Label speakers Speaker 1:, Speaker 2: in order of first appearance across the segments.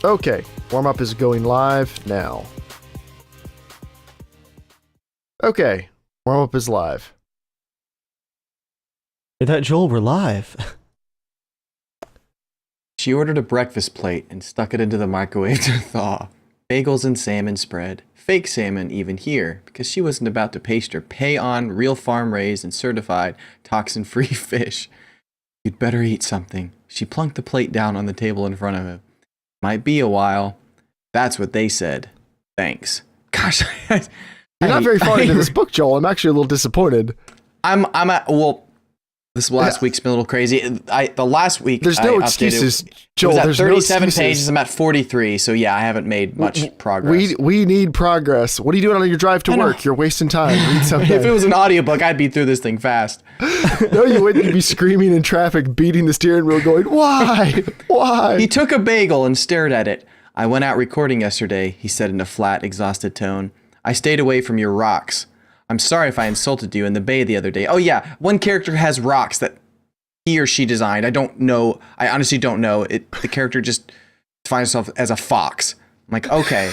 Speaker 1: Okay, warm-up is going live now. Okay, warm-up is live.
Speaker 2: I thought, Joel, we're live.
Speaker 3: She ordered a breakfast plate and stuck it into the microwave to thaw. Bagels and salmon spread. Fake salmon even here, because she wasn't about to paste her pay-on, real farm-raised and certified toxin-free fish. You'd better eat something. She plunked the plate down on the table in front of him. Might be a while. That's what they said. Thanks. Gosh,
Speaker 1: You're not very far into this book, Joel. I'm actually a little disappointed.
Speaker 3: This last week's been a little crazy. The last week
Speaker 1: there's no excuses, Joel.
Speaker 3: It was at
Speaker 1: there's
Speaker 3: 37
Speaker 1: no
Speaker 3: pages. I'm at 43, so yeah, I haven't made much progress.
Speaker 1: We need progress. What are you doing on your drive to work? You're wasting time. Read something.
Speaker 3: If it was an audiobook, I'd be through this thing fast.
Speaker 1: No, you wouldn't. You'd be screaming in traffic, beating the steering wheel, going, "Why? Why?"
Speaker 3: He took a bagel and stared at it. I went out recording yesterday, he said in a flat, exhausted tone. I stayed away from your rocks. I'm sorry if I insulted you in the bay the other day. Oh yeah, one character has rocks that he or she designed. I don't know. I honestly don't know. The character just defines himself as a fox. I'm like, okay.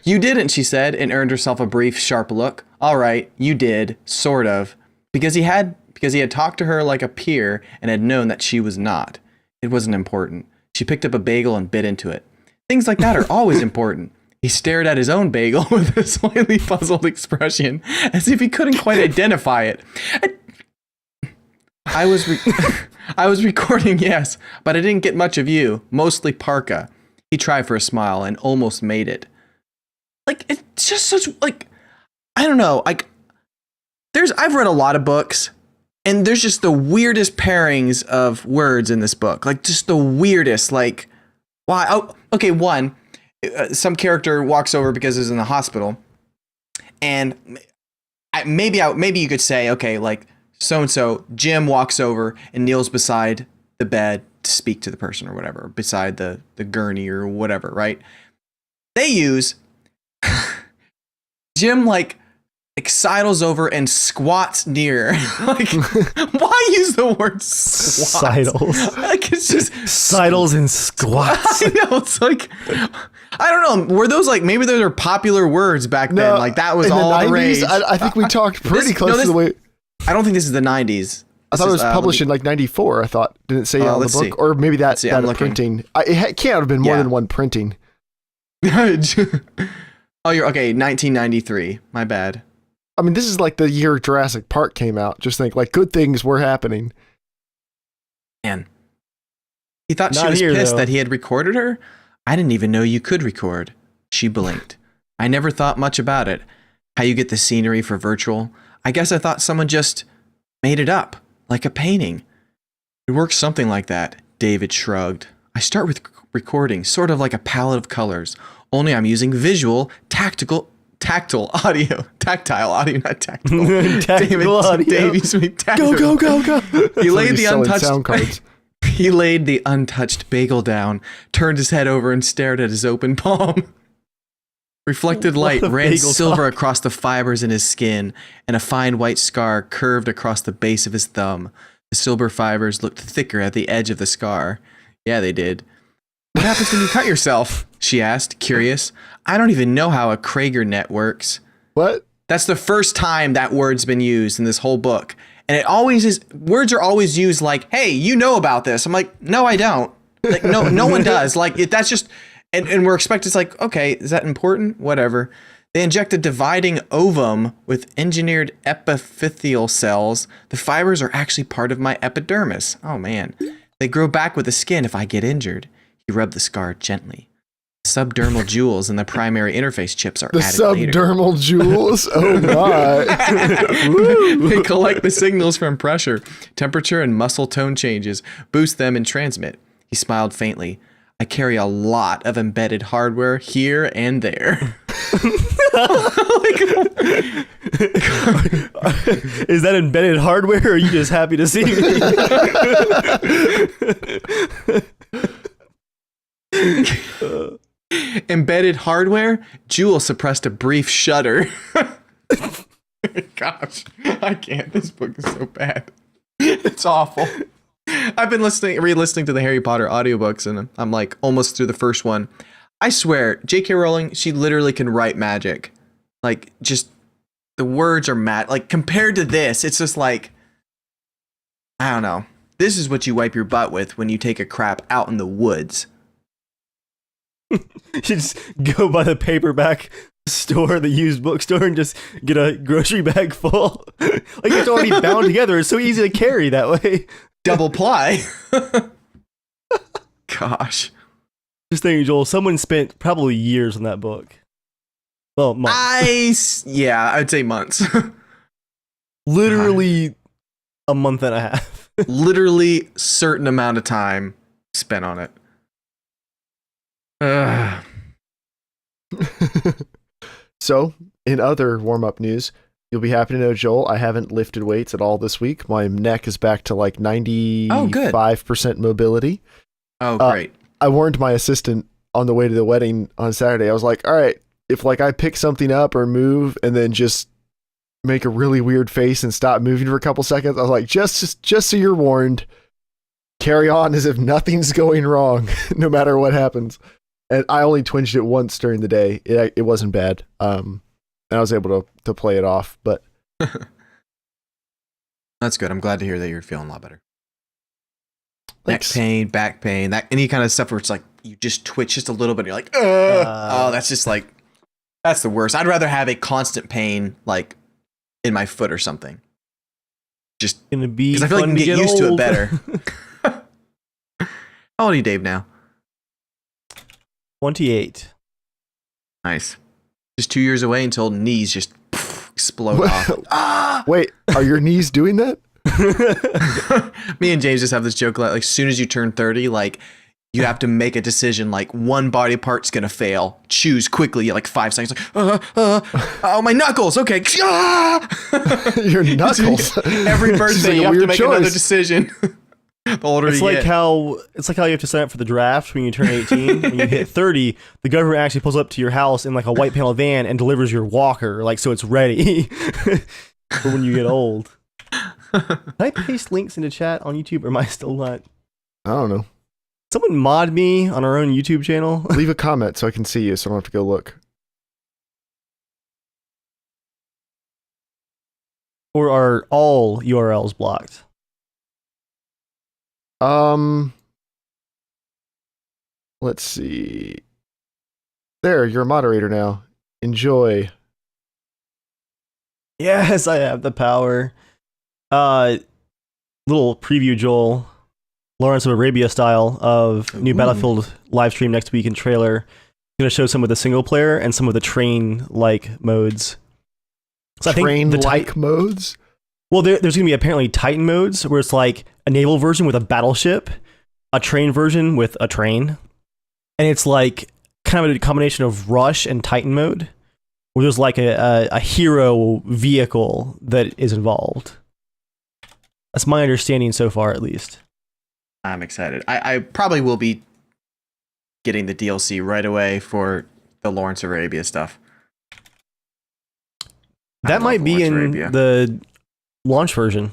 Speaker 3: You didn't, she said, and earned herself a brief, sharp look. All right, you did, sort of. Because he had talked to her like a peer and had known that she was not. It wasn't important. She picked up a bagel and bit into it. Things like that are always important. He stared at his own bagel with a slightly puzzled expression, as if he couldn't quite identify it. I was recording, yes, but I didn't get much of you, mostly Parka. He tried for a smile and almost made it. Like, it's just such, like, I don't know, like, I've read a lot of books, and there's just the weirdest pairings of words in this book. Like, just the weirdest, like, why? Oh, okay, one. Some character walks over because he's in the hospital, and maybe you could say, okay, like so-and-so, Jim walks over and kneels beside the bed to speak to the person or whatever, beside the gurney or whatever, right? They use Jim like sidles over and squats near. Like, why use the word squats?
Speaker 2: Sidles.
Speaker 3: Like, it's just
Speaker 2: Sidles and squats.
Speaker 3: I know, it's like, I don't know. Were those like, maybe those are popular words back then? Like, that was all the rage.
Speaker 1: I think we talked pretty close to the way.
Speaker 3: I don't think this is the 90s.
Speaker 1: I thought it was published in like 94. I thought. Didn't it say on the book?
Speaker 3: See.
Speaker 1: Or maybe that printing. It can't have been more than one printing.
Speaker 3: Oh, you're okay. 1993. My bad.
Speaker 1: I mean, this is like the year Jurassic Park came out. Just think, like, good things were happening.
Speaker 3: Man. He thought she was pissed that he had recorded her? I didn't even know you could record. She blinked. I never thought much about it. How you get the scenery for virtual. I guess I thought someone just made it up, like a painting. It works something like that, David shrugged. I start with recording, sort of like a palette of colors, only I'm using visual, tactile audio, not tactile.
Speaker 2: Tactical audio.
Speaker 3: Davies made tactile.
Speaker 1: Go.
Speaker 3: He laid the untouched
Speaker 1: sound cards.
Speaker 3: He laid the untouched bagel down, turned his head over and stared at his open palm. Reflected light ran silver across the fibers in his skin, and a fine white scar curved across the base of his thumb. The silver fibers looked thicker at the edge of the scar. Yeah, they did. What happens when you cut yourself? She asked, curious. I don't even know how a Krager net works.
Speaker 1: What?
Speaker 3: That's the first time that word's been used in this whole book. And it always is, words are always used like, hey, you know about this. I'm like, no, I don't. Like, no one does. Like, that's just, and we're expected, it's like, okay, is that important? Whatever. They inject a dividing ovum with engineered epiphyseal cells. The fibers are actually part of my epidermis. Oh, man. They grow back with the skin if I get injured. He rubbed the scar gently. Subdermal jewels and the primary interface chips are added later. The
Speaker 1: subdermal jewels? Oh my.
Speaker 3: They collect the signals from pressure, temperature, and muscle tone changes, boost them, and transmit. He smiled faintly. I carry a lot of embedded hardware here and there.
Speaker 2: Is that embedded hardware, or are you just happy to see me?
Speaker 3: Embedded hardware? Jewel suppressed a brief shudder. Gosh, I can't. This book is so bad. It's awful. I've been re-listening to the Harry Potter audiobooks, and I'm like almost through the first one. I swear, J.K. Rowling, she literally can write magic. Like, just the words are like compared to this, it's just like, I don't know. This is what you wipe your butt with when you take a crap out in the woods.
Speaker 2: You just go by the paperback store, the used bookstore, and just get a grocery bag full. Like, it's already bound together. It's so easy to carry that way.
Speaker 3: Double ply. Gosh.
Speaker 2: Just thinking, Joel, someone spent probably years on that book. Well, months.
Speaker 3: I'd say months.
Speaker 2: Literally a month and a half.
Speaker 3: Literally certain amount of time spent on it.
Speaker 1: So, in other warm-up news, you'll be happy to know, Joel, I haven't lifted weights at all this week. My neck is back to like 95% mobility.
Speaker 3: Oh, great.
Speaker 1: I warned my assistant on the way to the wedding on Saturday. I was like, all right, if like I pick something up or move and then just make a really weird face and stop moving for a couple seconds, I was like, just so you're warned, carry on as if nothing's going wrong, no matter what happens. And I only twinged it once during the day. It wasn't bad. And I was able to play it off, but
Speaker 3: that's good. I'm glad to hear that you're feeling a lot better.
Speaker 1: Thanks.
Speaker 3: Neck pain, back pain, that any kind of stuff where it's like you just twitch just a little bit. And you're like, oh, that's just like, that's the worst. I'd rather have a constant pain like in my foot or something. Just
Speaker 2: gonna be
Speaker 3: because I feel like I can get used to it better. How old are you, Dave, now?
Speaker 2: 28.
Speaker 3: Nice. Just 2 years away until knees just explode off.
Speaker 1: Wait, are your knees doing that?
Speaker 3: Me and James just have this joke like as soon as you turn 30, like you have to make a decision, like one body part's gonna fail. Choose quickly, like 5 seconds. Like, oh, my knuckles. Okay.
Speaker 1: Your knuckles.
Speaker 3: Every birthday you have to make another decision. The older
Speaker 2: it's
Speaker 3: you
Speaker 2: like
Speaker 3: get.
Speaker 2: how you have to sign up for the draft when you turn 18 and you hit 30. The government actually pulls up to your house in like a white panel van and delivers your walker, like so it's ready for when you get old. Can I paste links into chat on YouTube, or am I still not?
Speaker 1: I don't know.
Speaker 2: Someone mod me on our own YouTube channel.
Speaker 1: Leave a comment so I can see you, so I don't have to go look.
Speaker 2: Or are all URLs blocked?
Speaker 1: Let's see. There, you're a moderator now. Enjoy.
Speaker 2: Yes, I have the power. Little preview, Joel. Lawrence of Arabia style of new Battlefield live stream next week and trailer. Going to show some of the single player and some of the train-like modes. So
Speaker 1: Train-like modes?
Speaker 2: Well, there's going to be apparently Titan modes where it's like a naval version with a battleship, a train version with a train, and it's like kind of a combination of Rush and Titan mode, where there's like a hero vehicle that is involved. That's my understanding so far, at least.
Speaker 3: I'm excited. I probably will be getting the DLC right away for the Lawrence of Arabia stuff.
Speaker 2: That might be in the launch version.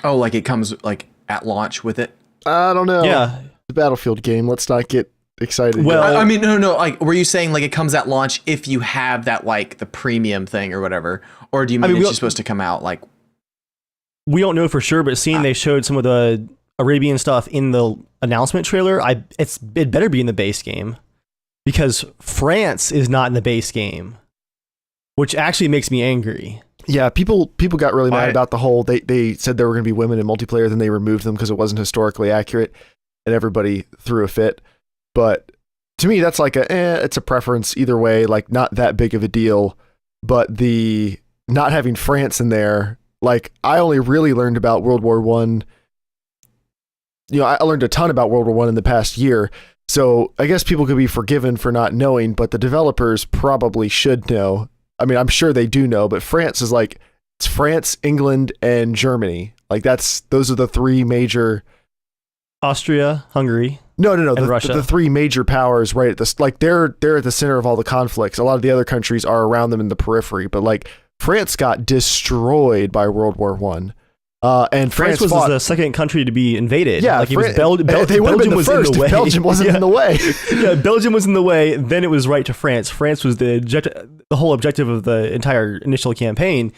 Speaker 3: Oh, like it comes like at launch with it?
Speaker 1: I don't know.
Speaker 2: Yeah.
Speaker 1: The Battlefield game. Let's not get excited.
Speaker 2: Well,
Speaker 3: I mean, no. Like, were you saying like it comes at launch if you have that like the premium thing or whatever, or do you mean it's just supposed to come out like?
Speaker 2: We don't know for sure, but seeing they showed some of the Arabian stuff in the announcement trailer, it better be in the base game, because France is not in the base game, which actually makes me angry.
Speaker 1: Yeah, people got really mad about the whole. They said there were going to be women in multiplayer, then they removed them because it wasn't historically accurate, and everybody threw a fit. But to me, that's like it's a preference either way. Like not that big of a deal. But the not having France in there, like I only really learned about World War One. I learned a ton about World War One in the past year. So I guess people could be forgiven for not knowing, but the developers probably should know. I mean, I'm sure they do know, but France is like, it's France, England, and Germany. Like those are the three major.
Speaker 2: Austria, Hungary.
Speaker 1: No.
Speaker 2: And Russia.
Speaker 1: The three major powers, right? Like they're at the center of all the conflicts. A lot of the other countries are around them in the periphery, but like France got destroyed by World War One. And
Speaker 2: France was
Speaker 1: fought.
Speaker 2: the second country to be invaded.
Speaker 1: Yeah,
Speaker 2: like it was
Speaker 1: they would have been the
Speaker 2: was
Speaker 1: first
Speaker 2: in the way.
Speaker 1: if Belgium wasn't in the way.
Speaker 2: Yeah, Belgium was in the way. Then it was right to France. France was the whole objective of the entire initial campaign.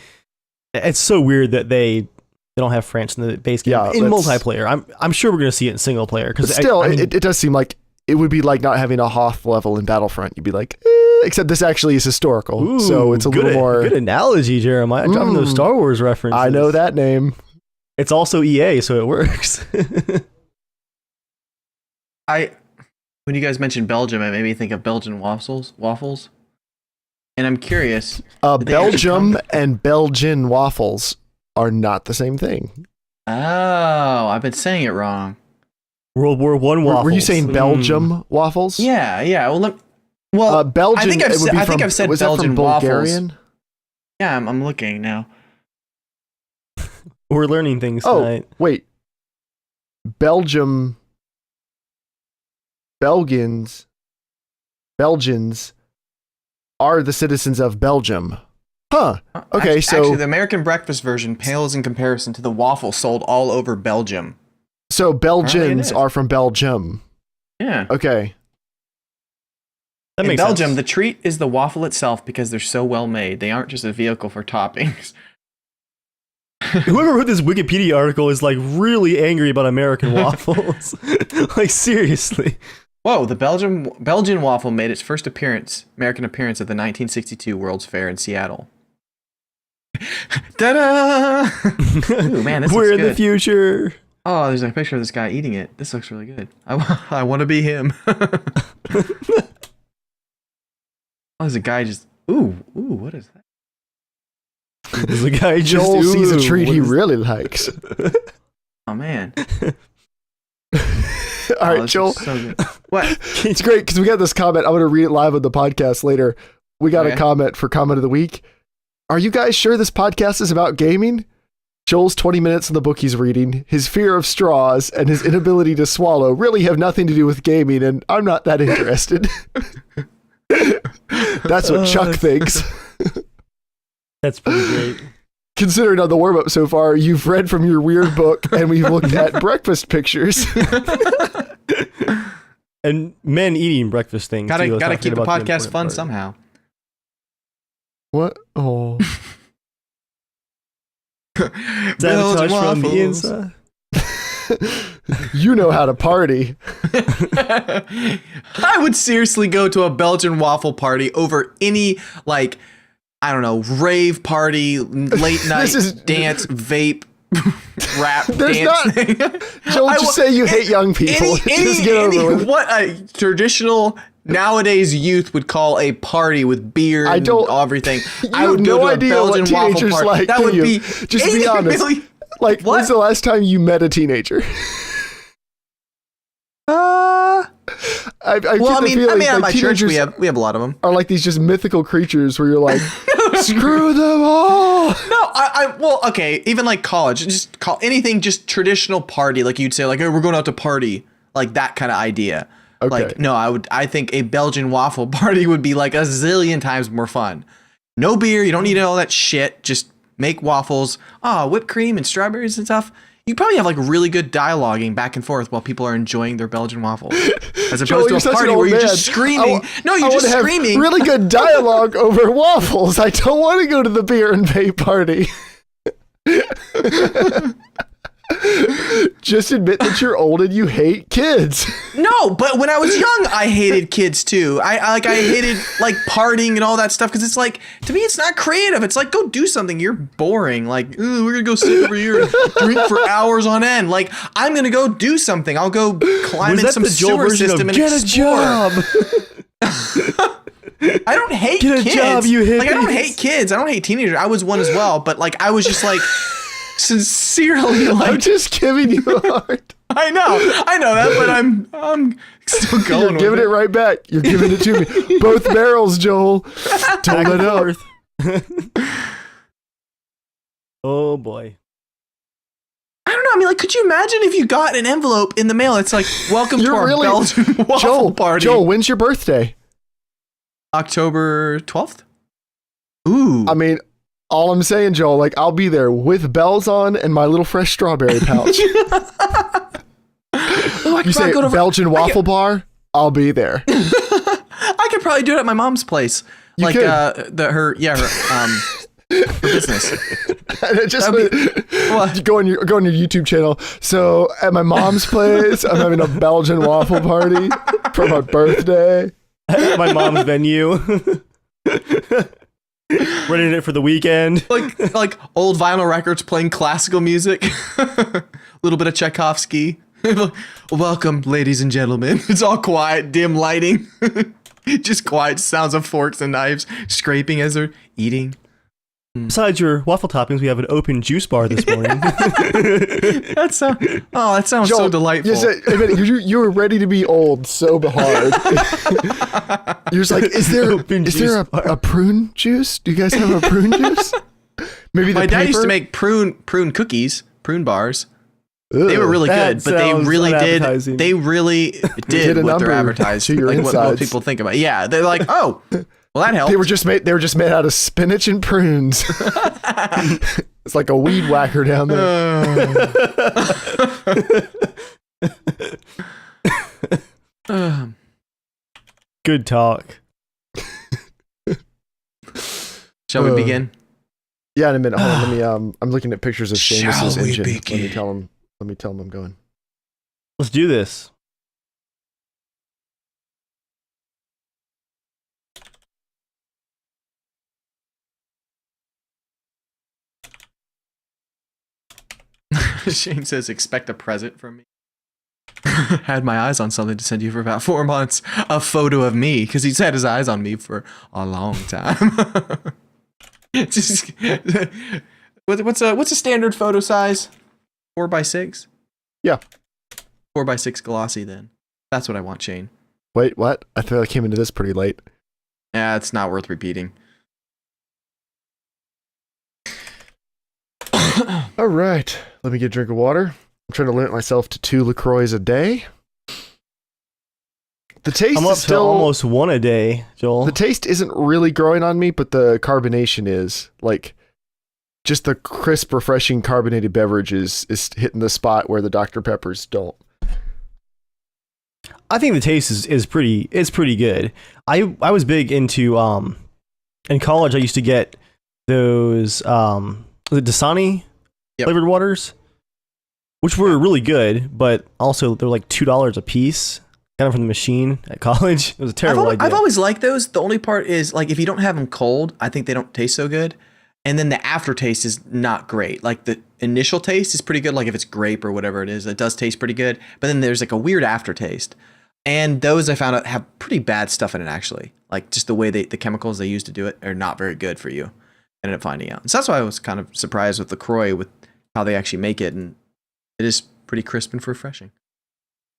Speaker 2: It's so weird that they don't have France in the base game in multiplayer. I'm sure we're going to see it in single player because
Speaker 1: still, it does seem like it would be like not having a Hoth level in Battlefront. You'd be like, except this actually is historical, so it's a little more
Speaker 2: good analogy, Jeremiah. Dropping those Star Wars references.
Speaker 1: I know that name.
Speaker 2: It's also EA, so it works.
Speaker 3: When you guys mentioned Belgium, it made me think of Belgian waffles. And I'm curious.
Speaker 1: Belgium and Belgian waffles are not the same thing.
Speaker 3: Oh, I've been saying it wrong.
Speaker 2: World War I waffles.
Speaker 1: Were you saying Belgium waffles?
Speaker 3: Yeah. Well,
Speaker 1: Belgian.
Speaker 3: I think I've said
Speaker 1: was
Speaker 3: Belgian
Speaker 1: that from Bulgarian?
Speaker 3: waffles. Yeah, I'm looking now.
Speaker 2: We're learning things tonight.
Speaker 1: Wait. Belgians are the citizens of Belgium. Huh. Okay,
Speaker 3: actually, the American breakfast version pales in comparison to the waffle sold all over Belgium.
Speaker 1: So Belgians are from Belgium.
Speaker 3: Yeah.
Speaker 1: Okay.
Speaker 2: That
Speaker 3: In
Speaker 2: makes
Speaker 3: Belgium,
Speaker 2: sense.
Speaker 3: the treat is the waffle itself because they're so well made. They aren't just a vehicle for toppings.
Speaker 2: Whoever wrote this Wikipedia article is like really angry about American waffles. Like seriously.
Speaker 3: Whoa, the Belgian waffle made its first American appearance at the 1962 World's Fair in Seattle. Ta-da! Ooh, man, this
Speaker 2: We're
Speaker 3: looks
Speaker 2: in
Speaker 3: good.
Speaker 2: the future.
Speaker 3: Oh, there's a picture of this guy eating it. This looks really good. I want to be him. Oh, there's a guy just... Ooh, what is that?
Speaker 2: There's a guy just
Speaker 1: Joel sees a treat he
Speaker 2: what is-
Speaker 1: really likes.
Speaker 3: Oh, man.
Speaker 1: All right,
Speaker 3: this
Speaker 1: Joel.
Speaker 3: looks so good. What?
Speaker 1: It's great because we got this comment. I'm going to read it live on the podcast later. We got a
Speaker 3: Okay.
Speaker 1: comment for comment of the week. Are you guys sure this podcast is about gaming? Joel's 20 minutes in the book he's reading, his fear of straws, and his inability to swallow really have nothing to do with gaming, and I'm not that interested. That's what Chuck thinks.
Speaker 2: That's pretty great.
Speaker 1: Considering on the warm-up so far, you've read from your weird book, and we've looked at breakfast pictures.
Speaker 2: And men eating breakfast things.
Speaker 3: Gotta
Speaker 2: too. Let's not
Speaker 3: keep the
Speaker 2: forget about
Speaker 3: podcast
Speaker 2: important
Speaker 3: fun
Speaker 2: part.
Speaker 3: somehow.
Speaker 1: What? Oh.
Speaker 2: Sabotage from the
Speaker 3: waffles.
Speaker 2: inside.
Speaker 1: You know how to party.
Speaker 3: I would seriously go to a Belgian waffle party over any, like, I don't know, rave party, late night dance, vape, rap
Speaker 1: There's
Speaker 3: dance
Speaker 1: not-
Speaker 3: thing.
Speaker 1: Joel, just say you hate young people. Just get over with it.
Speaker 3: What a traditional nowadays youth would call a party with beer
Speaker 1: I
Speaker 3: and
Speaker 1: don't-
Speaker 3: everything.
Speaker 1: You
Speaker 3: I would
Speaker 1: have
Speaker 3: go
Speaker 1: no
Speaker 3: to a
Speaker 1: idea what
Speaker 3: Belgian waffle
Speaker 1: teenagers
Speaker 3: party.
Speaker 1: like,
Speaker 3: That
Speaker 1: do
Speaker 3: would
Speaker 1: you?
Speaker 3: be
Speaker 1: Just be honest.
Speaker 3: really-
Speaker 1: Like,
Speaker 3: What?
Speaker 1: when's the last time you met a teenager? I
Speaker 3: Well,
Speaker 1: get
Speaker 3: I
Speaker 1: the
Speaker 3: mean,
Speaker 1: feeling
Speaker 3: at
Speaker 1: like
Speaker 3: my church
Speaker 1: teenagers
Speaker 3: we have a lot of them.
Speaker 1: are like these just mythical creatures where you're like, screw them all.
Speaker 3: No, well, okay, even like college, just call anything just traditional party, like you'd say, like, hey, we're going out to party, like that kind of idea.
Speaker 1: Okay.
Speaker 3: Like, no, I think a Belgian waffle party would be like a zillion times more fun. No beer, you don't need all that shit. Just make waffles, whipped cream and strawberries and stuff. You probably have like really good dialoguing back and forth while people are enjoying their Belgian waffles, as
Speaker 1: Joel,
Speaker 3: opposed
Speaker 1: you're
Speaker 3: to a
Speaker 1: such an
Speaker 3: party
Speaker 1: old
Speaker 3: where you're
Speaker 1: man.
Speaker 3: just screaming. No,
Speaker 1: I
Speaker 3: you're just
Speaker 1: wanna have
Speaker 3: screaming.
Speaker 1: really good dialogue over waffles. I don't want to go to the beer and vape party. Just admit that you're old and you hate kids.
Speaker 3: No, but when I was young, I hated kids too. I hated like partying and all that stuff because it's like, to me, it's not creative. It's like, go do something. You're boring. Like, "Ooh, we're gonna go sit over here and drink for hours on end. Like, I'm gonna go do something. I'll go climb
Speaker 2: Was
Speaker 3: in
Speaker 2: that
Speaker 3: some
Speaker 2: the Joel
Speaker 3: sewer
Speaker 2: version
Speaker 3: system
Speaker 2: of
Speaker 3: and
Speaker 2: get a
Speaker 3: explore.
Speaker 2: job?
Speaker 3: I don't hate
Speaker 2: Get a
Speaker 3: kids.
Speaker 2: job, you
Speaker 3: like, I don't
Speaker 2: hippies.
Speaker 3: hate kids. I don't hate teenagers. I was one as well, but like, I was just like sincerely
Speaker 1: I'm
Speaker 3: like,
Speaker 1: just giving you a heart.
Speaker 3: I know that, but I'm still going.
Speaker 1: You're giving
Speaker 3: with
Speaker 1: it right back. You're giving it to me. Both barrels, Joel. Don't
Speaker 2: Back
Speaker 1: let
Speaker 2: and
Speaker 1: up.
Speaker 2: forth. Oh boy.
Speaker 3: I don't know. I mean, like, could you imagine if you got an envelope in the mail? It's like, welcome to
Speaker 1: You're
Speaker 3: our
Speaker 1: really-
Speaker 3: Belgian waffle
Speaker 1: Joel,
Speaker 3: party.
Speaker 1: Joel, when's your birthday?
Speaker 3: October 12th? Ooh.
Speaker 1: I mean, All I'm saying, Joel, like I'll be there with bells on and my little fresh strawberry pouch. You say Belgian waffle bar? I'll be there.
Speaker 3: I could probably do it at my mom's place.
Speaker 1: You
Speaker 3: like
Speaker 1: could.
Speaker 3: her business.
Speaker 1: Just go on your YouTube channel. So at my mom's place, I'm having a Belgian waffle party for my birthday.
Speaker 2: My mom's venue. Renting it for the weekend.
Speaker 3: Like old vinyl records playing classical music. A little bit of Tchaikovsky. Welcome, ladies and gentlemen. It's all quiet, dim lighting. Just quiet sounds of forks and knives scraping as they're eating.
Speaker 2: Besides your waffle toppings, we have an open juice bar this morning.
Speaker 3: That sounds
Speaker 1: Joel,
Speaker 3: so delightful.
Speaker 1: You were ready to be old so hard. You're just like, is there a prune juice? Do you guys have a prune juice? Maybe
Speaker 3: my dad used to make prune cookies, prune bars.
Speaker 1: Ugh.
Speaker 3: They were really good, but they really did what they're advertised.
Speaker 1: To your
Speaker 3: like
Speaker 1: insides.
Speaker 3: what most people think about. Yeah, they're like, oh, well, that helped.
Speaker 1: They were just made out of spinach and prunes. It's like a weed whacker down there.
Speaker 2: Good talk.
Speaker 3: Shall we begin?
Speaker 1: Yeah, in a minute. Hold on, let me. I'm looking at pictures of Seamus's
Speaker 3: Shall we
Speaker 1: engine.
Speaker 3: begin?
Speaker 1: Let me tell him I'm going.
Speaker 2: Let's do this.
Speaker 3: Shane says, expect a present from me. Had my eyes on something to send you for about 4 months. A photo of me, because he's had his eyes on me for a long time. Just, what's a standard photo size? 4x6?
Speaker 1: Yeah.
Speaker 3: 4x6 glossy then. That's what I want, Shane.
Speaker 1: Wait, what? I feel I came into this pretty late.
Speaker 3: Yeah, it's not worth repeating.
Speaker 1: All right, let me get a drink of water. I'm trying to limit myself to 2 LaCroix a day. The taste
Speaker 2: I'm
Speaker 1: is
Speaker 2: up
Speaker 1: still
Speaker 2: to almost 1 a day, Joel.
Speaker 1: The taste isn't really growing on me, but the carbonation is. Like, just the crisp, refreshing carbonated beverage is hitting the spot where the Dr. Peppers don't.
Speaker 2: I think the taste is pretty good. I was big into in college I used to get those the Dasani flavored waters, which were really good, but also they're like $2 a piece. Got them from the machine at college. It was a terrible idea.
Speaker 3: I've always liked those. The only part is, like, if you don't have them cold, I think they don't taste so good. And then the aftertaste is not great. Like, the initial taste is pretty good. Like, if it's grape or whatever it is, it does taste pretty good. But then there's like a weird aftertaste. And those I found out have pretty bad stuff in it, actually. Like, just the way the chemicals they use to do it are not very good for you. I ended up finding out. And so that's why I was kind of surprised with LaCroix, with how they actually make it. And it is pretty crisp and refreshing.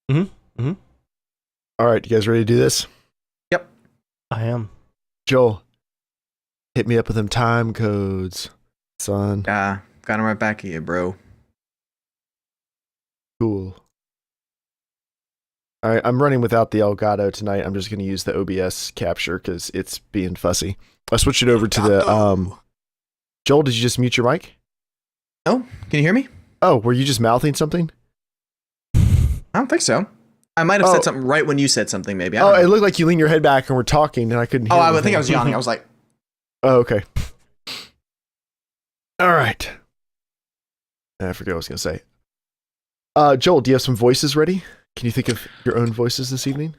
Speaker 2: Mm-hmm. Mm-hmm.
Speaker 1: All right, you guys ready to do this?
Speaker 3: Yep.
Speaker 2: I am.
Speaker 1: Joel, hit me up with them time codes, son.
Speaker 3: Yeah, got them right back at you, bro.
Speaker 1: Cool. All right, I'm running without the Elgato tonight. I'm just going to use the OBS capture because it's being fussy. I switched it over to the... Joel, did you just mute your mic?
Speaker 3: Oh, can you hear me?
Speaker 1: Oh, were you just mouthing something?
Speaker 3: I don't think so. I might have said something right when you said something, maybe.
Speaker 1: It looked like you leaned your head back and were talking, and I couldn't hear
Speaker 3: I think I was yawning. I was like...
Speaker 1: Oh, okay. All right. I forget what I was going to say. Joel, do you have some voices ready? Can you think of your own voices this evening?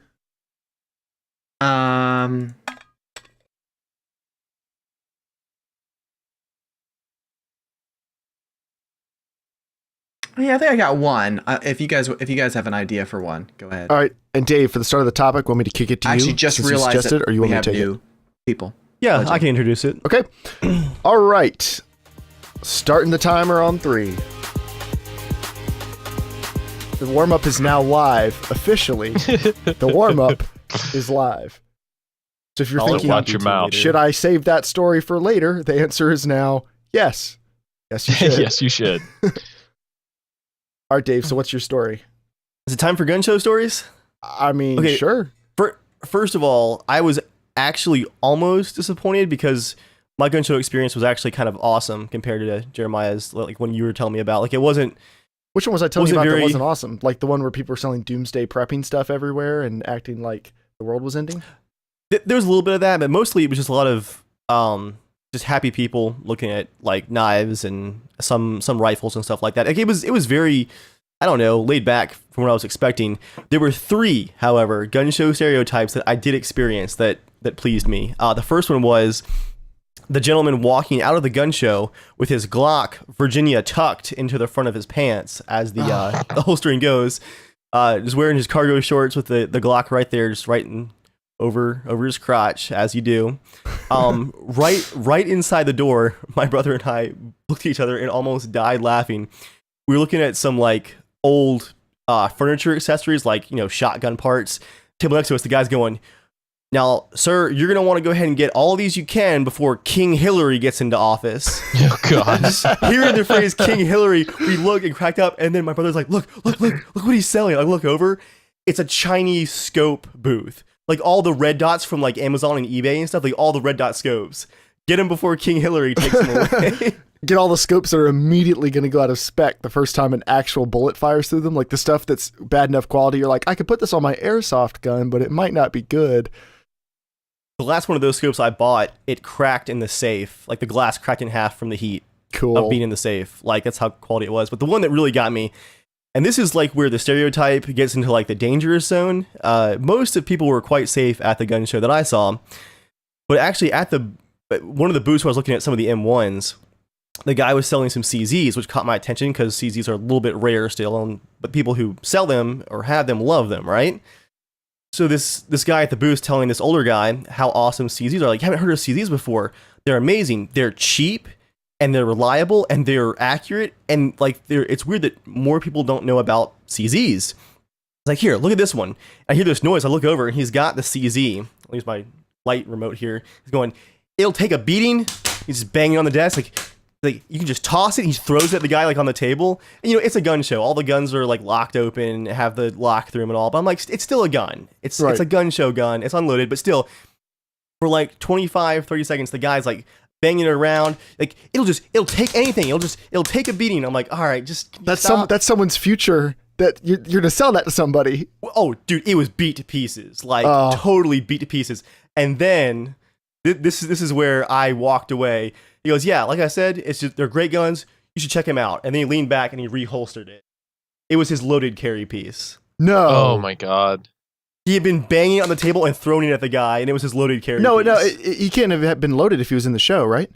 Speaker 3: Yeah, I think I got one. If you guys have an idea for one, go ahead.
Speaker 1: All right. And Dave, for the start of the topic, want me to kick it to
Speaker 3: I
Speaker 1: you?
Speaker 3: actually just
Speaker 1: since
Speaker 3: realized
Speaker 1: you suggested
Speaker 3: that
Speaker 1: or you
Speaker 3: we
Speaker 1: want me
Speaker 3: have
Speaker 1: to take
Speaker 3: new
Speaker 1: it?
Speaker 3: people.
Speaker 2: Yeah,
Speaker 3: Legend.
Speaker 2: I can introduce it.
Speaker 1: Okay. All right. Starting the timer on 3. The warm-up is now live, officially. The warm-up is live. So if you're thinking,
Speaker 4: watch your mouth.
Speaker 1: Should I save that story for later? The answer is now yes. Yes, you should.
Speaker 4: Yes, you should.
Speaker 1: All right, Dave, so what's your story?
Speaker 2: Is it time for gun show stories?
Speaker 1: I mean,
Speaker 2: Okay.
Speaker 1: sure.
Speaker 2: First of all, I was actually almost disappointed because my gun show experience was actually kind of awesome compared to Jeremiah's, like when you were telling me about. Like it wasn't.
Speaker 1: Which one was I telling you
Speaker 2: wasn't
Speaker 1: about
Speaker 2: very-
Speaker 1: that wasn't awesome? Like the one where people were selling doomsday prepping stuff everywhere and acting like the world was ending?
Speaker 2: There was a little bit of that, but mostly it was just a lot of just happy people looking at like knives and some rifles and stuff like that. Like it was very, I don't know, laid back from what I was expecting. There were 3, however, gun show stereotypes that I did experience that pleased me. The first one was the gentleman walking out of the gun show with his Glock Virginia tucked into the front of his pants as the holstering goes, just wearing his cargo shorts with the Glock right there, just right over his crotch, as you do. Right inside the door, my brother and I looked at each other and almost died laughing. We were looking at some like old furniture accessories, like shotgun parts. Table next to us, the guy's going, "Now, sir, you're gonna want to go ahead and get all of these you can before King Hillary gets into office."
Speaker 4: Oh gosh.
Speaker 2: Hearing the phrase King Hillary, we look and cracked up, and then my brother's like, look what he's selling. I look over, it's a Chinese scope booth. Like all the red dots from like Amazon and eBay and stuff, like all the red dot scopes. Get him before King Hillary takes him away.
Speaker 1: Get all the scopes that are immediately going to go out of spec the first time an actual bullet fires through them. Like the stuff that's bad enough quality, you're like, I could put this on my airsoft gun, but it might not be good.
Speaker 2: The last one of those scopes I bought, it cracked in the safe. Like the glass cracked in half from the heat
Speaker 1: Cool.
Speaker 2: of being in the safe. Like that's how quality it was. But the one that really got me, and this is like where the stereotype gets into like the dangerous zone. Most of people were quite safe at the gun show that I saw, but actually at one of the booths where I was looking at some of the M1s, the guy was selling some CZs, which caught my attention because CZs are a little bit rare still, but people who sell them or have them love them, right? So this guy at the booth telling this older guy how awesome CZs are. Like, you haven't heard of CZs before. They're amazing. They're cheap and they're reliable and they're accurate. And like it's weird that more people don't know about CZs. It's like, here, look at this one. I hear this noise. I look over and he's got the CZ. I'll use my light remote here. He's going, it'll take a beating. He's just banging on the desk. Like you can just toss it. He throws it at the guy like on the table. And, it's a gun show. All the guns are like locked open, have the lock through them and all. But I'm like, it's still a gun. It's a gun show gun. It's unloaded, but still, for like 25, 30 seconds, the guy's like banging it around. Like it'll take anything. It'll take a beating. I'm like, all right, just
Speaker 1: That's
Speaker 2: stop.
Speaker 1: that's someone's future. That you're gonna sell that to somebody.
Speaker 2: Oh, dude, it was beat to pieces. Like totally beat to pieces. And then this is where I walked away. He goes, yeah, like I said, they're great guns. You should check him out. And then he leaned back and he reholstered it. It was his loaded carry piece.
Speaker 1: No.
Speaker 4: Oh my god.
Speaker 2: He had been banging on the table and throwing it at the guy, and it was his loaded carry
Speaker 1: No,
Speaker 2: piece.
Speaker 1: he can't have been loaded if he was in the show, right?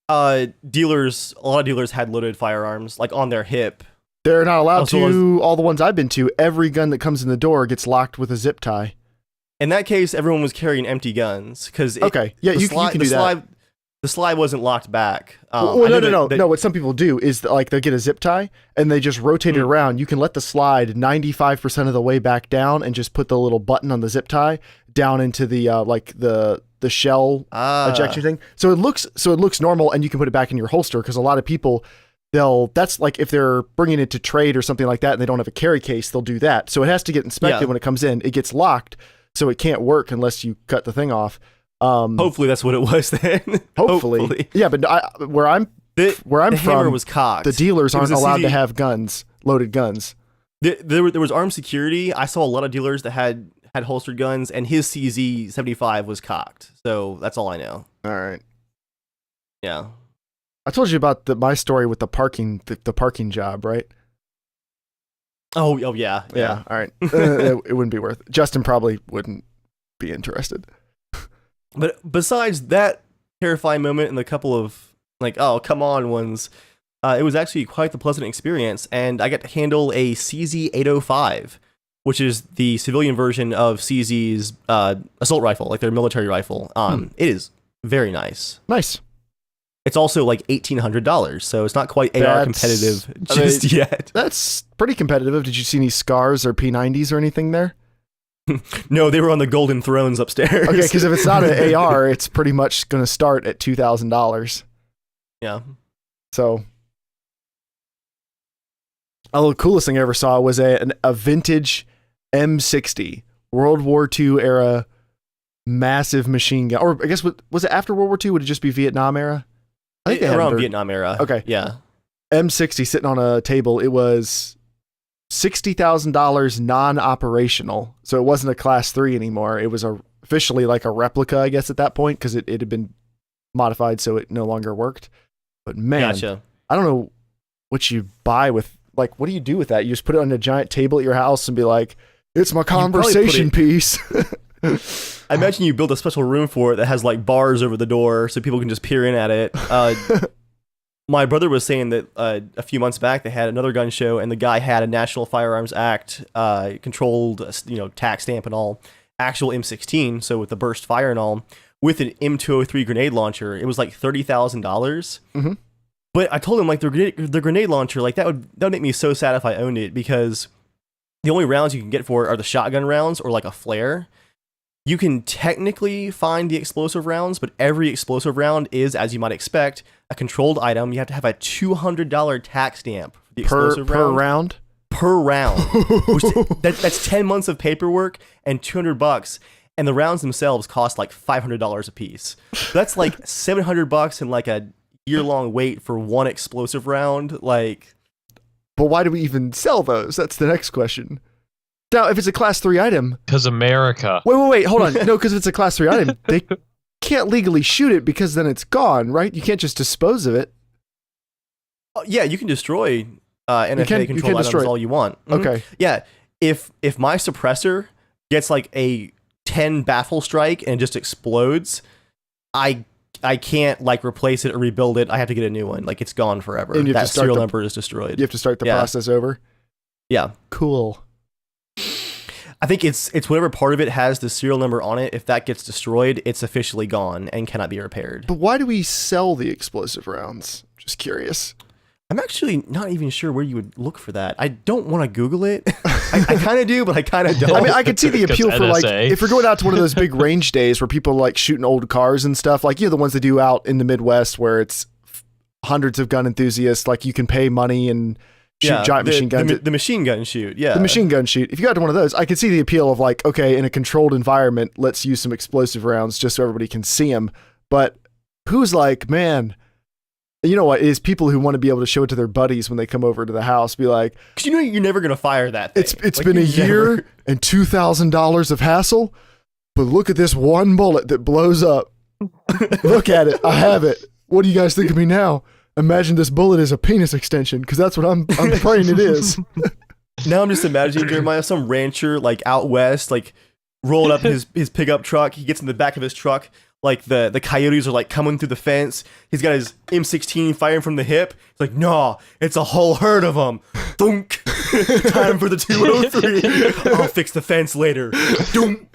Speaker 2: A lot of dealers had loaded firearms, like on their hip.
Speaker 1: They're not allowed
Speaker 2: Also,
Speaker 1: to. All the ones I've been to, every gun that comes in the door gets locked with a zip tie.
Speaker 2: In that case, everyone was carrying empty guns because
Speaker 1: Okay, yeah, you can do that.
Speaker 2: The slide wasn't locked back.
Speaker 1: No. What some people do is like they'll get a zip tie and they just rotate it around. You can let the slide 95% of the way back down and just put the little button on the zip tie down into the like the shell ejection thing. So it looks normal, and you can put it back in your holster because a lot of people that's like if they're bringing it to trade or something like that and they don't have a carry case, they'll do that. So it has to get inspected when it comes in. It gets locked, so it can't work unless you cut the thing off.
Speaker 2: Hopefully that's what it was then.
Speaker 1: Hopefully. Yeah, but where I'm
Speaker 2: the
Speaker 1: from,
Speaker 2: hammer was cocked.
Speaker 1: the dealers aren't allowed to
Speaker 2: CZ.
Speaker 1: have loaded guns.
Speaker 2: There was armed security. I saw a lot of dealers that had holstered guns, and his CZ-75 was cocked. So that's all I know.
Speaker 1: All right.
Speaker 2: Yeah.
Speaker 1: I told you about my story with the parking job, right?
Speaker 2: Oh yeah.
Speaker 1: Yeah. All right. It wouldn't be worth it. Justin probably wouldn't be interested.
Speaker 2: But besides that terrifying moment and the couple of like, oh, come on ones, it was actually quite the pleasant experience. And I got to handle a CZ-805, which is the civilian version of CZ's assault rifle, like their military rifle. It is very nice.
Speaker 1: Nice.
Speaker 2: It's also like $1,800, so it's not quite AR competitive just yet.
Speaker 1: That's pretty competitive. Did you see any scars or P90s or anything there?
Speaker 2: No, they were on the golden thrones upstairs.
Speaker 1: Okay, because if it's not an AR, it's pretty much going to start at $2,000.
Speaker 2: Yeah.
Speaker 1: So, the coolest thing I ever saw was a vintage M60 World War II era massive machine gun. Or I guess, was it after World War II? Would it just be Vietnam era? I think they had
Speaker 2: around Vietnam era.
Speaker 1: Okay.
Speaker 2: Yeah.
Speaker 1: M60 sitting on a table. It was $60,000 non-operational. So it wasn't a class 3 anymore. It was officially like a replica, I guess, at that point, because it had been modified so it no longer worked. But man,
Speaker 2: Gotcha.
Speaker 1: I don't know what you buy with, like, what do you do with that? You just put it on a giant table at your house and be like, it's my conversation piece.
Speaker 2: I imagine you build a special room for it that has like bars over the door so people can just peer in at it. My brother was saying that a few months back they had another gun show and the guy had a National Firearms Act controlled, tax stamp and all, actual M16, so with the burst fire and all, with an M203 grenade launcher. It was like $30,000.
Speaker 1: Mm-hmm.
Speaker 2: But I told him like the grenade launcher, like that would make me so sad if I owned it, because the only rounds you can get for it are the shotgun rounds or like a flare. You can technically find the explosive rounds, but every explosive round is, as you might expect, a controlled item. You have to have a $200 tax stamp for the explosive
Speaker 1: per round?
Speaker 2: Per round. That's 10 months of paperwork and $200. And the rounds themselves cost like $500 a piece. So that's like $700 and like a year-long wait for one explosive round. Like,
Speaker 1: but why do we even sell those? That's the next question. Now, if it's a class 3 item...
Speaker 4: Because America.
Speaker 1: Wait, hold on. No, because if it's a class 3 item, they can't legally shoot it because then it's gone, right? You can't just dispose of it.
Speaker 2: yeah, you can destroy NFA controlled items all you want. Mhm.
Speaker 1: Okay.
Speaker 2: Yeah, if my suppressor gets like a 10 baffle strike and it just explodes, I can't like replace it or rebuild it. I have to get a new one. Like, it's gone forever.
Speaker 1: And
Speaker 2: that serial number is destroyed.
Speaker 1: You have to start the process over?
Speaker 2: Yeah.
Speaker 1: Cool.
Speaker 2: I think it's whatever part of it has the serial number on it. If that gets destroyed, it's officially gone and cannot be repaired.
Speaker 1: But why do we sell the explosive rounds? Just curious.
Speaker 2: I'm actually not even sure where you would look for that. I don't want to Google it. I kind of do, but I kind of don't.
Speaker 1: I mean, I could see the appeal for like, if you're going out to one of those big range days where people are like shooting old cars and stuff, like, the ones they do out in the Midwest where it's hundreds of gun enthusiasts, like you can pay money and shoot giant machine guns.
Speaker 2: The machine gun shoot, yeah.
Speaker 1: The machine gun shoot. If you got to one of those, I could see the appeal of like, okay, in a controlled environment, let's use some explosive rounds just so everybody can see them. But who's like, man, you know what, is people who want to be able to show it to their buddies when they come over to the house, be like,
Speaker 2: because you're never going to fire that thing.
Speaker 1: It's like, been a year and $2,000 of hassle, but look at this one bullet that blows up. Look at it. I have it. What do you guys think of me now? Imagine this bullet is a penis extension, because that's what I'm praying it is.
Speaker 2: Now I'm just imagining Jeremiah, some rancher like out west, like rolling up his pickup truck. He gets in the back of his truck. Like the coyotes are like coming through the fence. He's got his M16 firing from the hip. He's like, no, it's a whole herd of them. Thunk. Time for the 203. I'll fix the fence later. Doom.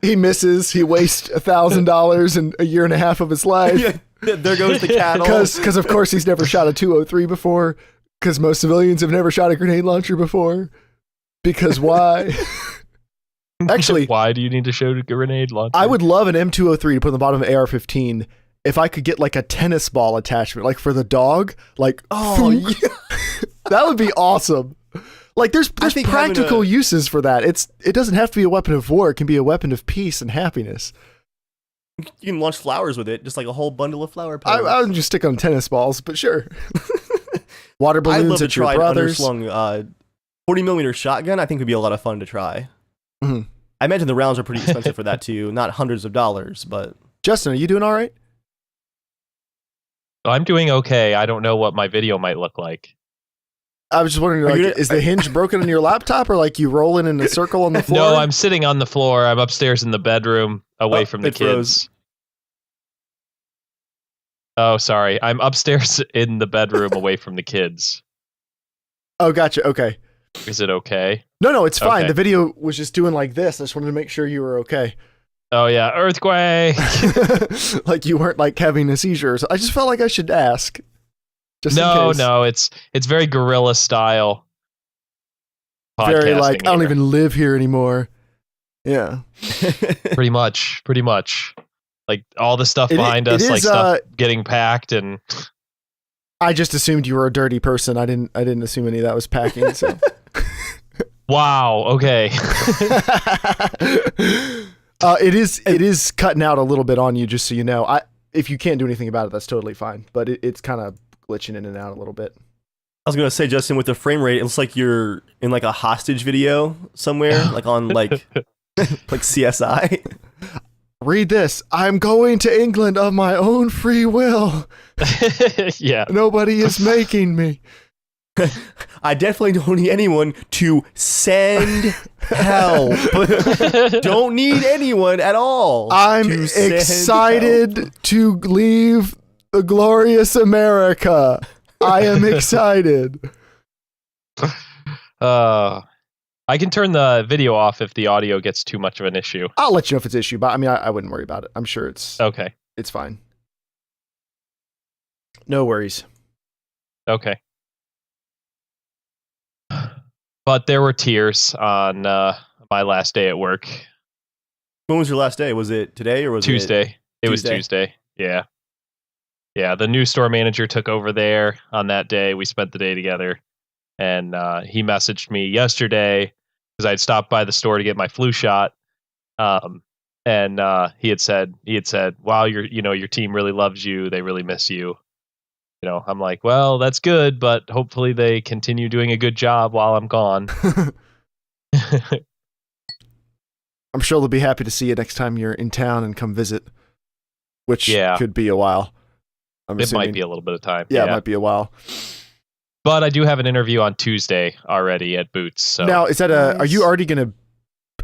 Speaker 1: He misses. He wastes $1,000 and a year and a half of his life.
Speaker 2: Yeah, there goes the cattle.
Speaker 1: Because of course he's never shot a 203 before. Because most civilians have never shot a grenade launcher before. Because why? Actually,
Speaker 4: why do you need to show a grenade launcher?
Speaker 1: I would love an M203 to put on the bottom of an AR-15 if I could get like a tennis ball attachment, like for the dog. Like, yeah. That would be awesome. Like, there's practical uses for that. It doesn't have to be a weapon of war. It can be a weapon of peace and happiness.
Speaker 2: You can launch flowers with it, just like a whole bundle of flower petals.
Speaker 1: I would just stick on tennis balls, but sure. Water balloons.
Speaker 2: I'd love to try an
Speaker 1: brothers.
Speaker 2: underslung 40mm shotgun. I think would be a lot of fun to try.
Speaker 1: Mm-hmm.
Speaker 2: I imagine the rounds are pretty expensive for that too, not hundreds of dollars, but...
Speaker 1: Justin, are you doing all right?
Speaker 4: I'm doing okay. I don't know what my video might look like.
Speaker 1: I was just wondering, like, is the hinge broken on your laptop, or like you rolling in a circle on the floor?
Speaker 4: No, I'm sitting on the floor. I'm upstairs in the bedroom, away from the kids.
Speaker 2: Froze.
Speaker 4: Oh, sorry. I'm upstairs in the bedroom, away from the kids.
Speaker 1: Oh, gotcha. Okay.
Speaker 4: Is it okay?
Speaker 1: No, it's fine.
Speaker 4: Okay.
Speaker 1: The video was just doing like this. I just wanted to make sure you were okay.
Speaker 4: Oh yeah, earthquake.
Speaker 1: Like you weren't like having a seizure. So I just felt like I should ask. Just in case.
Speaker 4: No, it's very guerrilla style.
Speaker 1: Very like,
Speaker 4: here.
Speaker 1: I don't even live here anymore. Yeah.
Speaker 4: pretty much. Like all the stuff behind us, like stuff getting packed, and
Speaker 1: I just assumed you were a dirty person. I didn't assume any of that was packing. So
Speaker 4: Wow. Okay.
Speaker 1: It is cutting out a little bit on you, just so you know. If you can't do anything about it, that's totally fine. But it's kind of glitching in and out a little bit.
Speaker 2: I was gonna say, Justin, with the frame rate, it looks like you're in like a hostage video somewhere, like on like CSI.
Speaker 1: Read this. I'm going to England of my own free will.
Speaker 4: Yeah.
Speaker 1: Nobody is making me.
Speaker 2: I definitely don't need anyone to send help. Don't need anyone at all.
Speaker 1: I'm excited to leave the glorious America. I am excited.
Speaker 4: I can turn the video off if the audio gets too much of an issue.
Speaker 1: I'll let you know if it's an issue, but I mean, I wouldn't worry about it. I'm sure it's
Speaker 4: okay.
Speaker 1: It's fine. No worries.
Speaker 4: Okay. But there were tears on my last day at work.
Speaker 2: When was your last day? Was it today or was
Speaker 4: Tuesday?
Speaker 2: It
Speaker 4: was Tuesday. Yeah. Yeah, the new store manager took over there on that day. We spent the day together. And he messaged me yesterday because I'd stopped by the store to get my flu shot. And he had said, wow, your team really loves you. They really miss you. You know, I'm like, well, that's good, but hopefully they continue doing a good job while I'm gone.
Speaker 1: I'm sure they'll be happy to see you next time you're in town and come visit, which could be a while.
Speaker 4: It might be a little bit of time.
Speaker 1: Yeah, it might be a while.
Speaker 4: But I do have an interview on Tuesday already at Boots. So.
Speaker 1: Now, is that are you already going to,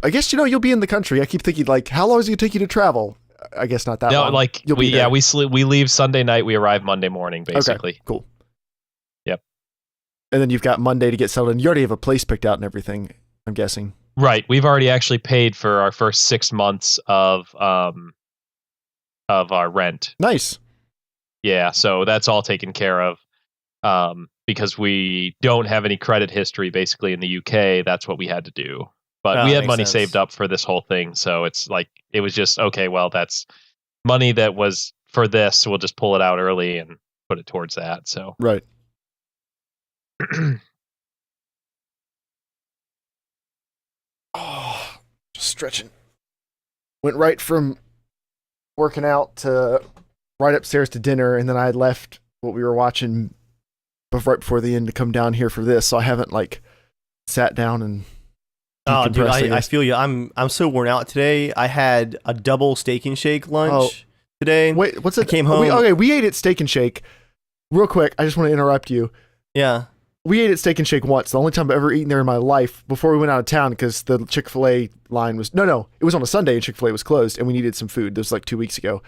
Speaker 1: I guess, you'll be in the country. I keep thinking, like, how long is it going to take you to travel? I guess not that long.
Speaker 4: No, like, we leave Sunday night. We arrive Monday morning, basically.
Speaker 1: Okay, cool.
Speaker 4: Yep.
Speaker 1: And then you've got Monday to get settled in. You already have a place picked out and everything, I'm guessing.
Speaker 4: Right. We've already actually paid for our first 6 months of our rent.
Speaker 1: Nice.
Speaker 4: Yeah, so that's all taken care of. Because we don't have any credit history basically in the UK, that's what we had to do. But we had money saved up for this whole thing, so it's like it was just okay, well, that's money that was for this, so we'll just pull it out early and put it towards that. So
Speaker 1: right. Oh, just stretching. Went right from working out to right upstairs to dinner, and then I had left what we were watching right before the end to come down here for this, so I haven't like sat down and
Speaker 2: dude, I feel you. I'm so worn out today. I had a double steak and shake lunch today.
Speaker 1: Wait, what's it?
Speaker 2: I came home.
Speaker 1: We ate at Steak and Shake. Real quick, I just want to interrupt you.
Speaker 2: Yeah.
Speaker 1: We ate at Steak and Shake once. The only time I've ever eaten there in my life before we went out of town because the Chick-fil-A line was no, it was on a Sunday and Chick-fil-A was closed and we needed some food. This was like 2 weeks ago.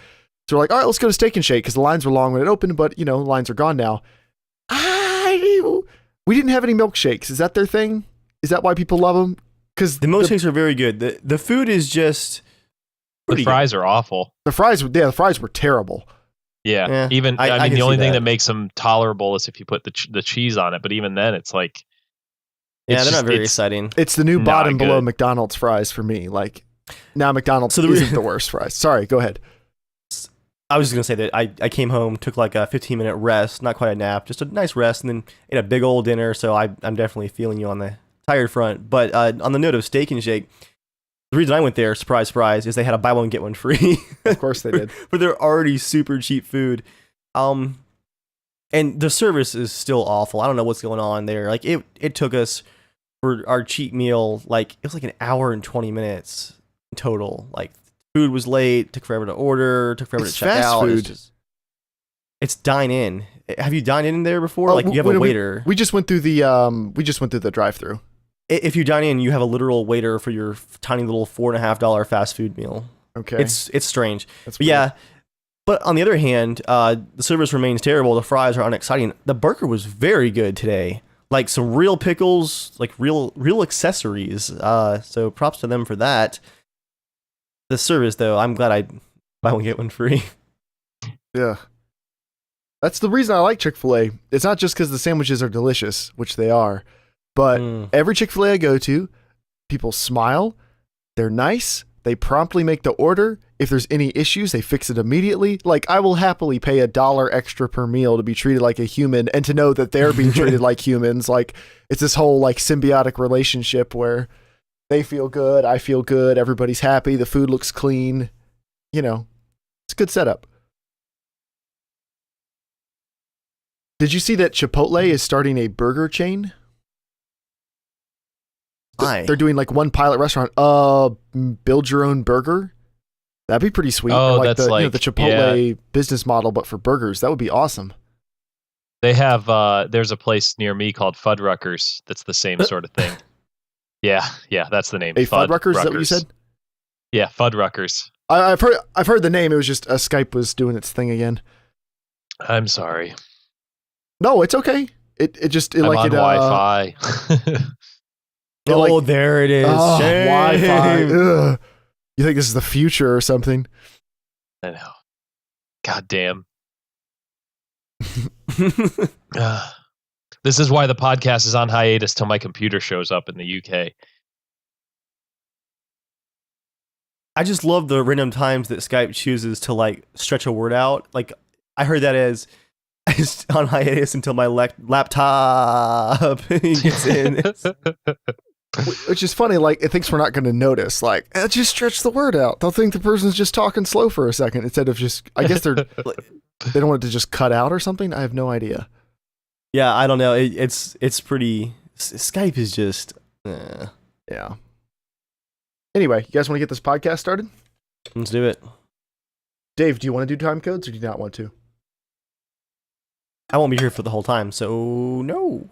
Speaker 1: So we're like, all right, let's go to Steak and Shake because the lines were long when it opened, but lines are gone now. We didn't have any milkshakes. Is that their thing? Is that why people love them? Because
Speaker 2: the milkshakes are very good. The food is just
Speaker 4: the fries are awful.
Speaker 1: The fries were terrible.
Speaker 4: Yeah. Even I mean, the only thing that makes them tolerable is if you put the cheese on it. But even then, it's like
Speaker 2: they're not very exciting.
Speaker 1: It's the new bottom below McDonald's fries for me. Like now, McDonald's isn't the worst fries. Sorry, go ahead.
Speaker 2: I was just going to say that I came home, took like a 15-minute rest, not quite a nap, just a nice rest, and then ate a big old dinner, so I'm definitely feeling you on the tired front. But on the note of Steak and Shake, the reason I went there, surprise, surprise, is they had a buy one, get one free.
Speaker 1: Of course they did.
Speaker 2: But they're already super cheap food. And the service is still awful. I don't know what's going on there. Like, it took us, for our cheap meal, like, it was like an hour and 20 minutes total. Like, food was late, took forever to order, took forever to check
Speaker 1: fast
Speaker 2: out.
Speaker 1: Food.
Speaker 2: It's dine in. Have you dined in there before? Like you have a waiter.
Speaker 1: We just went through the drive-through.
Speaker 2: If you dine in, you have a literal waiter for your tiny little $4.50 fast food meal.
Speaker 1: Okay.
Speaker 2: It's strange.
Speaker 1: That's
Speaker 2: but yeah. But on the other hand, the service remains terrible. The fries are unexciting. The burger was very good today. Like some real pickles, like real accessories. So props to them for that. The service, though, I'm glad I buy one get one free.
Speaker 1: Yeah. That's the reason I like Chick-fil-A. It's not just because the sandwiches are delicious, which they are, but every Chick-fil-A I go to, people smile, they're nice, They promptly make the order. If there's any issues, they fix it immediately. Like, I will happily pay $1 extra per meal to be treated like a human and to know that they're being treated like humans. Like, it's this whole like symbiotic relationship where they feel good, I feel good, everybody's happy, the food looks clean. You know, it's a good setup. Did you see that Chipotle is starting a burger chain?
Speaker 2: Why?
Speaker 1: They're doing like one pilot restaurant. Build your own burger. That'd be pretty sweet.
Speaker 4: Oh,
Speaker 1: Or
Speaker 4: that's
Speaker 1: the,
Speaker 4: like
Speaker 1: the Chipotle business model, but for burgers. That would be awesome.
Speaker 4: They have there's a place near me called Fuddruckers that's the same sort of thing. Yeah, that's the name.
Speaker 1: Hey, Fuddruckers, is that what you said?
Speaker 4: Yeah, Fuddruckers.
Speaker 1: I've heard the name. It was just Skype was doing its thing again.
Speaker 4: I'm sorry.
Speaker 1: No, it's okay. It just
Speaker 4: I'm on Wi-Fi.
Speaker 2: There it is.
Speaker 1: Oh,
Speaker 2: Shame.
Speaker 1: Wi-Fi. Ugh. You think this is the future or something?
Speaker 4: I know. God damn. This is why the podcast is on hiatus till my computer shows up in the UK.
Speaker 2: I just love the random times that Skype chooses to like stretch a word out. Like I heard that as on hiatus until my laptop gets in.
Speaker 1: Which is funny, like, it thinks we're not going to notice. Like, just stretch the word out. They'll think the person's just talking slow for a second instead of just, I guess they don't want it to just cut out or something. I have no idea.
Speaker 2: Yeah, I don't know. It's pretty, Skype is just,
Speaker 1: Yeah. Anyway, you guys want to get this podcast started?
Speaker 2: Let's do it.
Speaker 1: Dave, do you want to do time codes or do you not want to?
Speaker 2: I won't be here for the whole time, so no.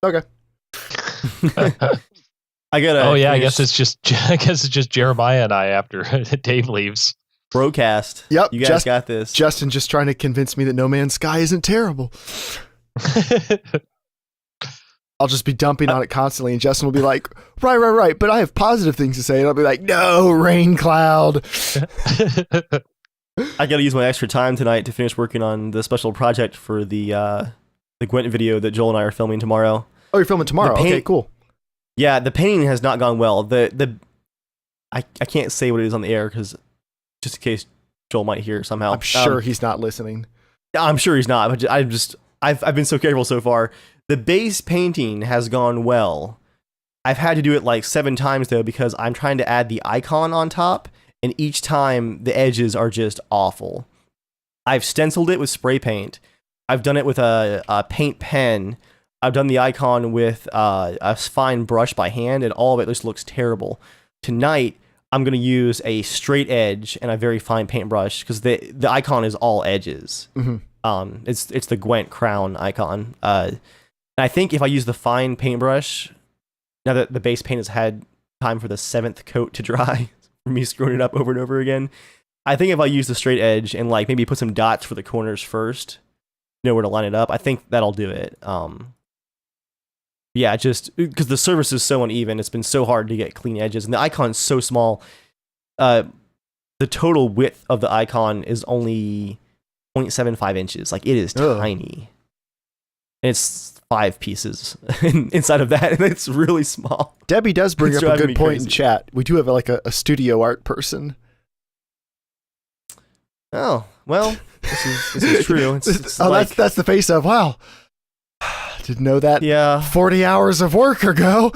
Speaker 1: Okay.
Speaker 2: I gotta.
Speaker 4: Oh yeah, I guess it's just Jeremiah and I after Dave leaves.
Speaker 2: Broadcast.
Speaker 1: Yep.
Speaker 2: You guys got this.
Speaker 1: Justin just trying to convince me that No Man's Sky isn't terrible. I'll just be dumping on it constantly, and Justin will be like, right, but I have positive things to say. And I'll be like, no, rain cloud.
Speaker 2: I gotta use my extra time tonight to finish working on the special project for the Gwent video that Joel and I are filming tomorrow.
Speaker 1: Oh, you're filming tomorrow? Okay, cool.
Speaker 2: Yeah, the painting has not gone well. I can't say what it is on the air because just in case Joel might hear it somehow.
Speaker 1: I'm sure he's not listening.
Speaker 2: I'm sure he's not. But I've been so careful so far. The base painting has gone well. I've had to do it like 7 times though because I'm trying to add the icon on top, and each time the edges are just awful. I've stenciled it with spray paint. I've done it with a paint pen. I've done the icon with a fine brush by hand, and all of it just looks terrible. Tonight, I'm going to use a straight edge and a very fine paintbrush because the icon is all edges.
Speaker 1: Mm-hmm.
Speaker 2: It's the Gwent crown icon. And I think if I use the fine paintbrush, now that the base paint has had time for the 7th coat to dry, for me screwing it up over and over again, I think if I use the straight edge and like maybe put some dots for the corners first, know where to line it up, I think that'll do it. Yeah, just because the surface is so uneven, it's been so hard to get clean edges, and the icon is so small. The total width of the icon is only 0.75 inches. Like, it is tiny. And it's 5 pieces inside of that, and it's really small.
Speaker 1: Debbie does bring
Speaker 2: It's
Speaker 1: up a
Speaker 2: driving
Speaker 1: good
Speaker 2: me
Speaker 1: point
Speaker 2: crazy.
Speaker 1: in chat. We do have like a studio art person.
Speaker 2: Oh, well, this is true. It's
Speaker 1: that's the face of, wow. Didn't know that.
Speaker 2: Yeah.
Speaker 1: 40 hours of work ago.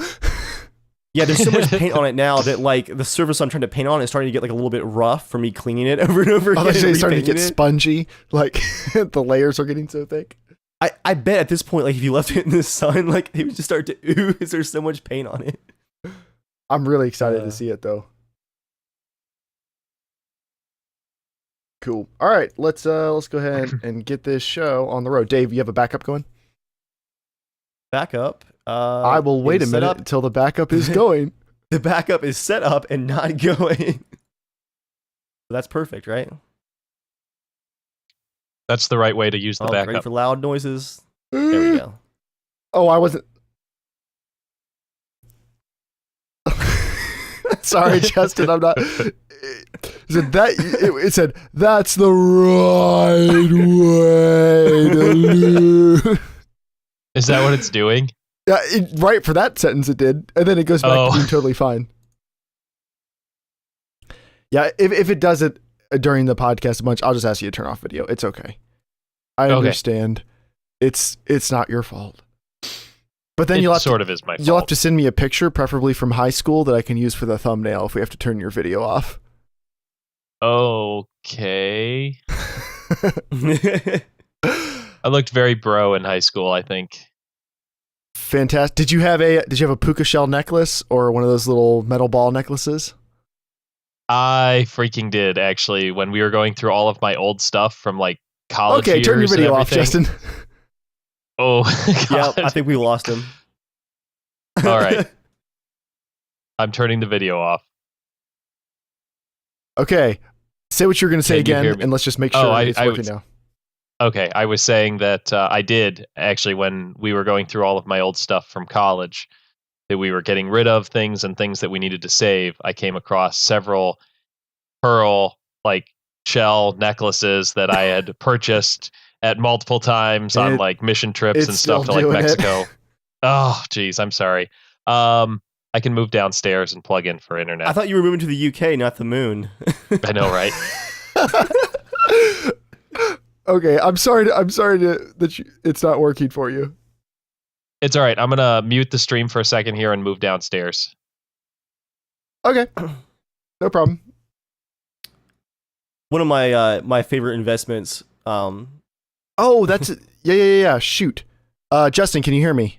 Speaker 2: Yeah, there's so much paint on it now that like the surface I'm trying to paint on is starting to get like a little bit rough for me cleaning it over and over again.
Speaker 1: Oh, it's starting to get
Speaker 2: repainting it.
Speaker 1: spongy. Like the layers are getting so thick.
Speaker 2: I bet at this point, like if you left it in the sun, like it would just start to ooze. There's so much paint on it.
Speaker 1: I'm really excited to see it though. Cool. All right, let's go ahead and get this show on the road. Dave, you have a backup going?
Speaker 2: Backup.
Speaker 1: I will wait a minute until the backup is going.
Speaker 2: The backup is set up and not going. That's perfect, right?
Speaker 4: That's the right way to use the
Speaker 2: Ready
Speaker 4: backup.
Speaker 2: for loud noises. There we go.
Speaker 1: Oh, I wasn't. Sorry, Justin. I'm not. It said that's the right way to lose.
Speaker 4: Is that what it's doing?
Speaker 1: Yeah, right for that sentence it did, and then it goes back to being totally fine. Yeah, if it does it during the podcast a bunch, I'll just ask you to turn off video. It's okay. I understand. It's not your fault. But then you'll have
Speaker 4: my fault.
Speaker 1: You'll have to send me a picture, preferably from high school, that I can use for the thumbnail if we have to turn your video off.
Speaker 4: Okay. I looked very bro in high school, I think.
Speaker 1: Fantastic. Did you have a puka shell necklace or one of those little metal ball necklaces?
Speaker 4: I freaking did, actually, when we were going through all of my old stuff from like college years.
Speaker 1: Okay, turn your video off, Justin.
Speaker 4: Oh, God.
Speaker 2: Yeah, I think we lost him.
Speaker 4: All right. I'm turning the video off.
Speaker 1: Okay. Say what you're going to say again, and let's just make sure it's working now.
Speaker 4: Okay, I was saying that I did, actually, when we were going through all of my old stuff from college, that we were getting rid of things and things that we needed to save. I came across several pearl, shell necklaces that I had purchased at multiple times on, mission trips and stuff to, Mexico. Oh, geez, I'm sorry. I can move downstairs and plug in for internet.
Speaker 2: I thought you were moving to the UK, not the moon.
Speaker 4: I know, right?
Speaker 1: Okay, I'm sorry that it's not working for you.
Speaker 4: It's all right. I'm gonna mute the stream for a second here and move downstairs.
Speaker 1: Okay, no problem.
Speaker 2: One of my favorite investments.
Speaker 1: Oh, that's yeah. Shoot, Justin, can you hear me?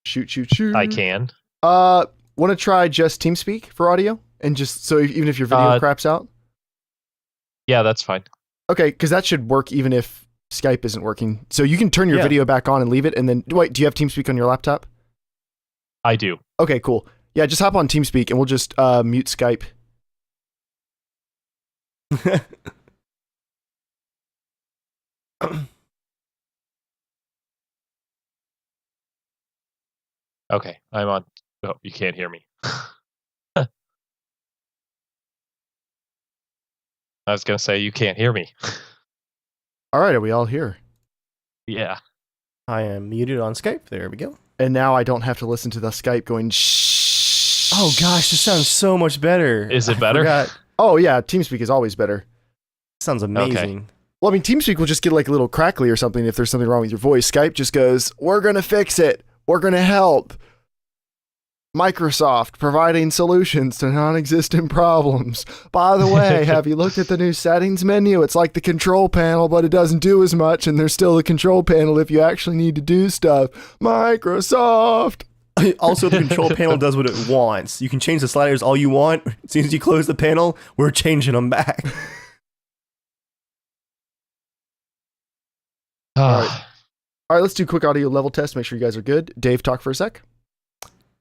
Speaker 1: Shoot.
Speaker 4: I can.
Speaker 1: Want to try just TeamSpeak for audio, and just so even if your video craps out.
Speaker 4: Yeah, that's fine.
Speaker 1: Okay, because that should work even if Skype isn't working. So you can turn your video back on and leave it, and then wait. Do you have TeamSpeak on your laptop?
Speaker 4: I do.
Speaker 1: Okay, cool. Yeah, just hop on TeamSpeak, and we'll just mute Skype.
Speaker 4: Okay, I'm on. Oh, you can't hear me. I was going to say, you can't hear me.
Speaker 1: All right, are we all here?
Speaker 4: Yeah.
Speaker 2: I am muted on Skype. There we go.
Speaker 1: And now I don't have to listen to the Skype going shh.
Speaker 2: Oh gosh, this sounds so much better.
Speaker 4: Is it better?
Speaker 1: Oh yeah, TeamSpeak is always better.
Speaker 2: Sounds amazing.
Speaker 4: Okay.
Speaker 1: Well, I mean, TeamSpeak will just get a little crackly or something if there's something wrong with your voice. Skype just goes, we're going to fix it. We're going to help. Microsoft providing solutions to non-existent problems. By the way, have you looked at the new settings menu? It's like the control panel, but it doesn't do as much, and there's still the control panel if you actually need to do stuff. Microsoft.
Speaker 2: Also, the control panel does what it wants. You can change the sliders all you want. As soon as you close the panel, we're changing them back.
Speaker 1: All right, let's do a quick audio level test. Make sure you guys are good. Dave, talk for a sec.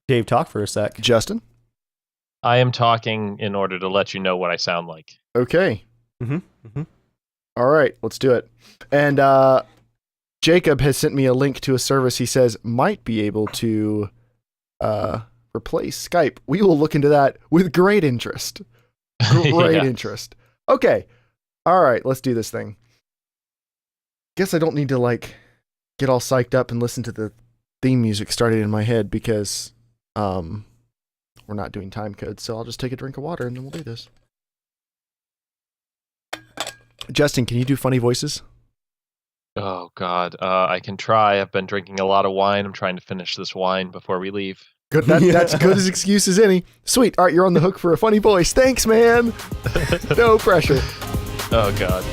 Speaker 2: Dave, talk for a sec.
Speaker 1: Justin?
Speaker 4: I am talking in order to let you know what I sound like.
Speaker 1: Okay.
Speaker 2: Mm-hmm.
Speaker 1: All right, let's do it. And Jacob has sent me a link to a service he says might be able to replace Skype. We will look into that with great interest. Great interest. Okay. All right, let's do this thing. Guess I don't need to get all psyched up and listen to the theme music started in my head because we're not doing time code. So I'll just take a drink of water and then we'll do this. Justin, can you do funny voices?
Speaker 4: Oh God, I can try. I've been drinking a lot of wine. I'm trying to finish this wine before we leave.
Speaker 1: Good. That's good as excuse as any. Sweet. All right, you're on the hook for a funny voice. Thanks, man. No pressure.
Speaker 4: Oh God.